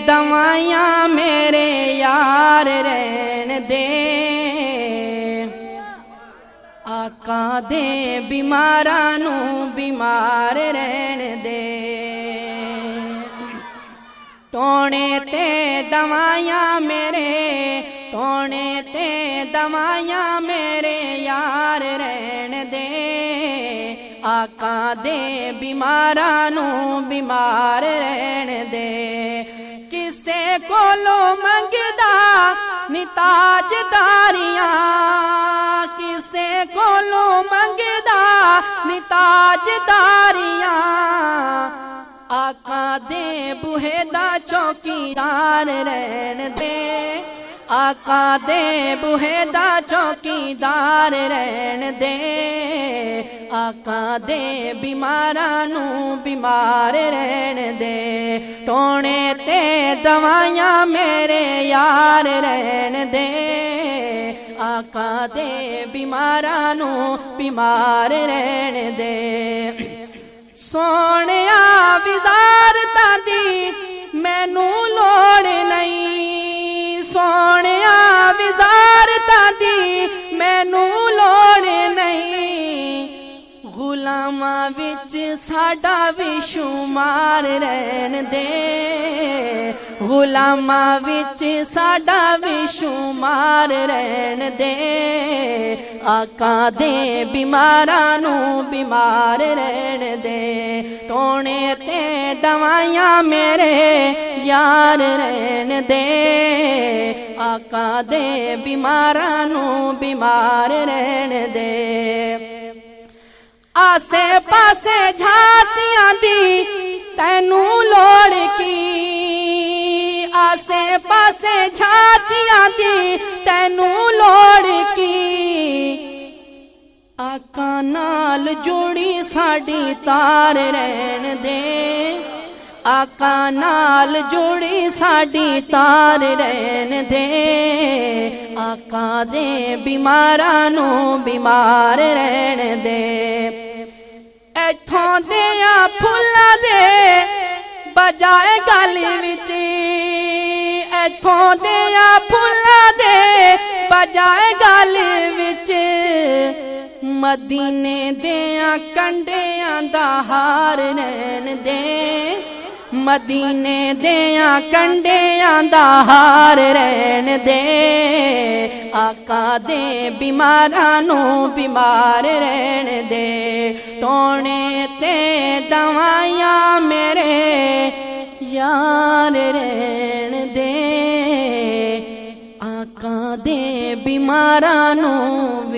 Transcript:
دوائیاں میرے یار رہن دے، آقا دے بیماراں نوں بیمار رہن دے، ٹونے تے دوائیاں میرے، ٹونے تے دوائیاں میرے یار رہن دے، آقا دے بیماراں نوں بیمار رہن دے، کسے کولوں منگدا نی تاجداریاں، کسے کولوں منگدا نی تاجداریاں، آقا دے بوہے دا چوکیدار رہن دے، آقا دے بوہے دا چوکیدار رہن دے، آقا دے بیماراں نوں بیمار رہن دے، ٹونے تے دوائیاں میرے یار رہن دے، آقا دے بیماراں نوں بیمار رہن دے، سونیا وزارتاں دی مینوں لوڑ نہیں، سونیا وزارتاں دی مینوں لوڑ نہیں، غلاماں وچ ساڈا وی شمار رہن دے، غلاماں وچ ساڈا وی شمار رہن دے، آقا دے بیماراں نوں بیمار رہن دے، ٹونے تے دوائیاں میرے یار رہن دے، آقا دے بیماراں نوں بیمار رہن دے، آسے پاسے جھاتیاں دی تینوں لوڑ کی، آسے پاسے جھاتیاں دی تینوں لوڑ کی، آقا نال جوڑی ساڈی تار رہن دے، آقا نال جوڑی ساڈی تار رہن دے، آقا دے بیماراں نوں بیمار رہن دے، ایتھوں دیاں پھلاں دے بجائے گل وچ، ایتھوں دیاں پھلاں دے بجائے گل وچ، مدینے دیاں کنڈیاں دا ہار رہن دے، مدینے دیاں کنڈیاں دا ہار رہن دے، آقا دے بیماراں نوں بیمار رہن دے، ٹونے تے دوائیاں میرے یار رہن دے، آقا دے بیماراں نوں